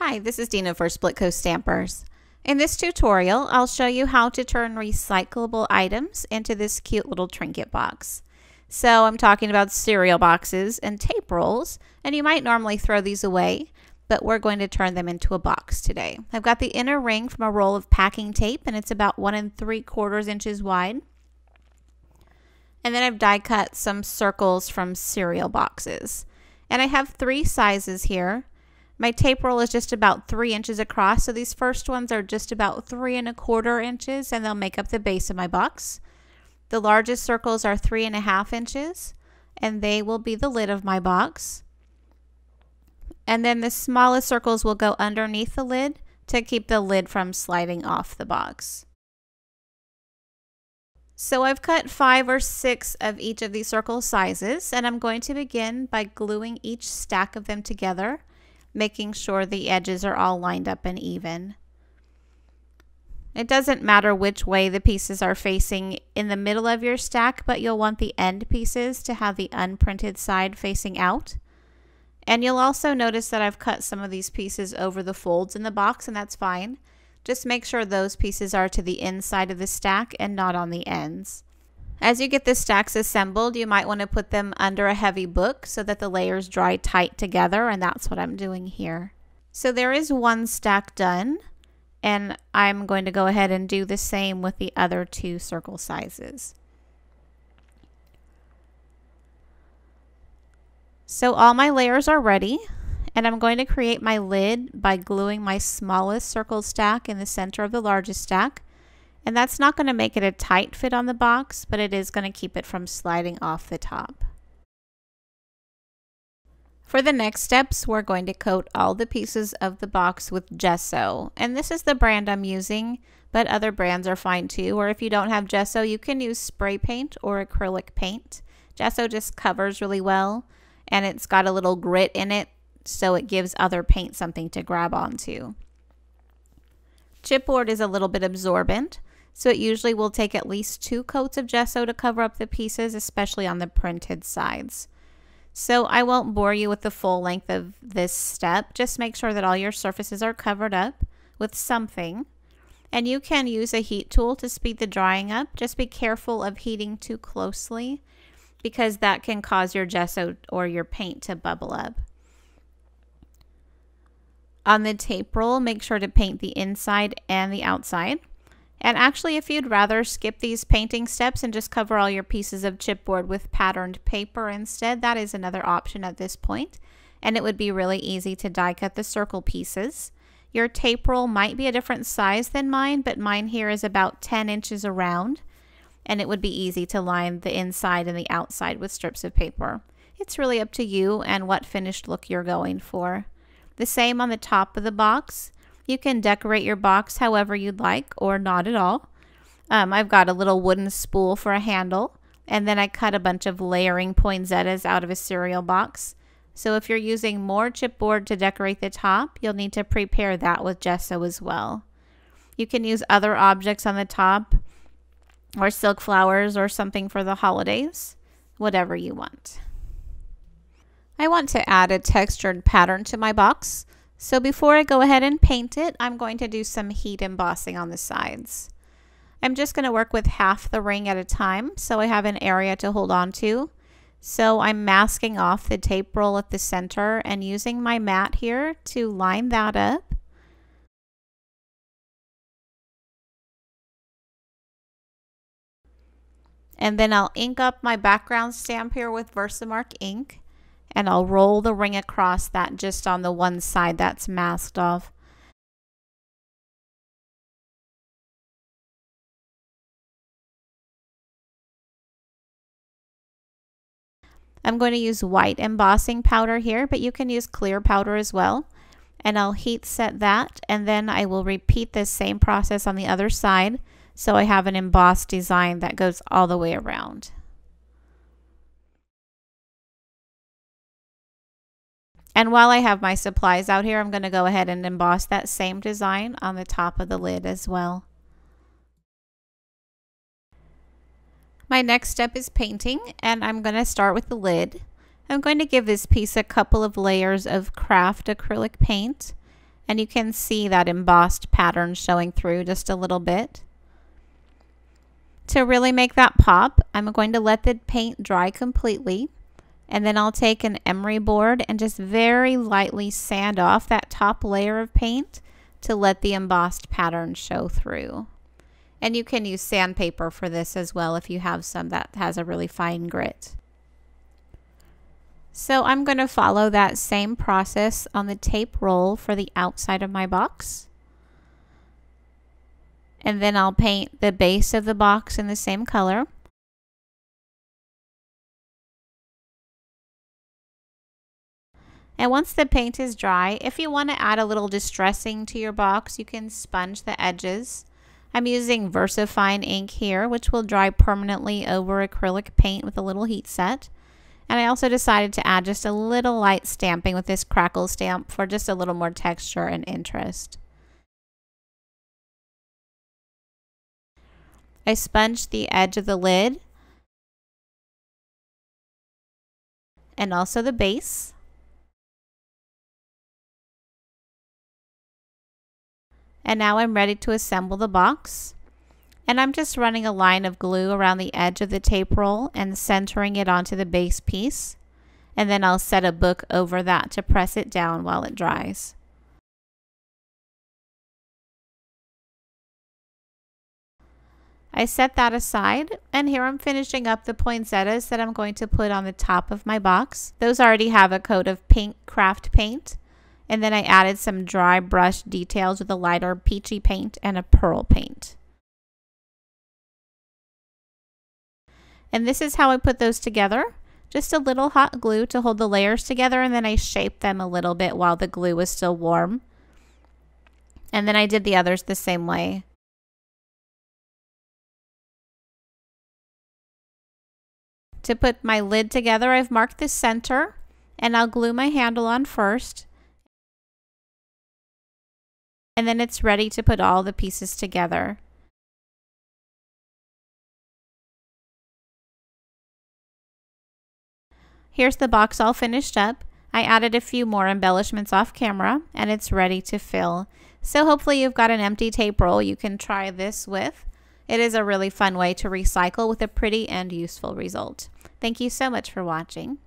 Hi, this is Dina for Splitcoaststampers. In this tutorial, I'll show you how to turn recyclable items into this cute little trinket box. So I'm talking about cereal boxes and tape rolls, and you might normally throw these away, but we're going to turn them into a box today. I've got the inner ring from a roll of packing tape, and it's about 1 3/4 inches wide. And then I've die cut some circles from cereal boxes. And I have 3 sizes here. My tape roll is just about 3 inches across, so these first ones are just about 3 1/4 inches, and they'll make up the base of my box. The largest circles are 3 1/2 inches, and they will be the lid of my box. And then the smallest circles will go underneath the lid to keep the lid from sliding off the box. So I've cut 5 or 6 of each of these circle sizes, and I'm going to begin by gluing each stack of them together, making sure the edges are all lined up and even. It doesn't matter which way the pieces are facing in the middle of your stack, but you'll want the end pieces to have the unprinted side facing out. And you'll also notice that I've cut some of these pieces over the folds in the box, and that's fine. Just make sure those pieces are to the inside of the stack and not on the ends. As you get the stacks assembled, you might want to put them under a heavy book so that the layers dry tight together, and that's what I'm doing here. So there is one stack done, and I'm going to go ahead and do the same with the other 2 circle sizes. So all my layers are ready, and I'm going to create my lid by gluing my smallest circle stack in the center of the largest stack. And that's not going to make it a tight fit on the box, but it is going to keep it from sliding off the top. For the next steps, we're going to coat all the pieces of the box with Gesso. And this is the brand I'm using, but other brands are fine too. Or if you don't have Gesso, you can use spray paint or acrylic paint. Gesso just covers really well, and it's got a little grit in it, so it gives other paint something to grab onto. Chipboard is a little bit absorbent, so it usually will take at least 2 coats of gesso to cover up the pieces, especially on the printed sides. So I won't bore you with the full length of this step. Just make sure that all your surfaces are covered up with something. And you can use a heat tool to speed the drying up. Just be careful of heating too closely, because that can cause your gesso or your paint to bubble up. On the tape roll, make sure to paint the inside and the outside. And actually, if you'd rather skip these painting steps and just cover all your pieces of chipboard with patterned paper instead, that is another option at this point. And it would be really easy to die cut the circle pieces. Your tape roll might be a different size than mine, but mine here is about 10 inches around. And it would be easy to line the inside and the outside with strips of paper. It's really up to you and what finished look you're going for. The same on the top of the box. You can decorate your box however you'd like, or not at all. I've got a little wooden spool for a handle, and then I cut a bunch of layering poinsettias out of a cereal box. So if you're using more chipboard to decorate the top, you'll need to prepare that with gesso as well. You can use other objects on the top, or silk flowers, or something for the holidays, whatever you want. I want to add a textured pattern to my box. So before I go ahead and paint it, I'm going to do some heat embossing on the sides. I'm just going to work with half the ring at a time, so I have an area to hold on to. So I'm masking off the tape roll at the center and using my mat here to line that up. And then I'll ink up my background stamp here with Versamark ink. And I'll roll the ring across that just on the one side that's masked off. I'm going to use white embossing powder here, but you can use clear powder as well. And I'll heat set that, and then I will repeat this same process on the other side, so I have an embossed design that goes all the way around. And while I have my supplies out here, I'm going to go ahead and emboss that same design on the top of the lid as well. My next step is painting, and I'm going to start with the lid. I'm going to give this piece a couple of layers of craft acrylic paint, And you can see that embossed pattern showing through just a little bit. To really make that pop, I'm going to let the paint dry completely. And then I'll take an emery board and just very lightly sand off that top layer of paint to let the embossed pattern show through. And you can use sandpaper for this as well if you have some that has a really fine grit. So I'm going to follow that same process on the tape roll for the outside of my box. And then I'll paint the base of the box in the same color. And once the paint is dry, if you want to add a little distressing to your box, you can sponge the edges. I'm using VersaFine ink here, which will dry permanently over acrylic paint with a little heat set. And I also decided to add just a little light stamping with this crackle stamp for just a little more texture and interest. I sponged the edge of the lid and also the base. And now I'm ready to assemble the box. And I'm just running a line of glue around the edge of the tape roll and centering it onto the base piece. And then I'll set a book over that to press it down while it dries. I set that aside, and here I'm finishing up the poinsettias that I'm going to put on the top of my box. Those already have a coat of pink craft paint. And then I added some dry brush details with a lighter peachy paint and a pearl paint. And this is how I put those together. Just a little hot glue to hold the layers together, and then I shaped them a little bit while the glue was still warm. And then I did the others the same way. To put my lid together, I've marked the center, and I'll glue my handle on first. And then it's ready to put all the pieces together. Here's the box all finished up. I added a few more embellishments off camera, and it's ready to fill. So hopefully you've got an empty tape roll you can try this with. It is a really fun way to recycle with a pretty and useful result. Thank you so much for watching.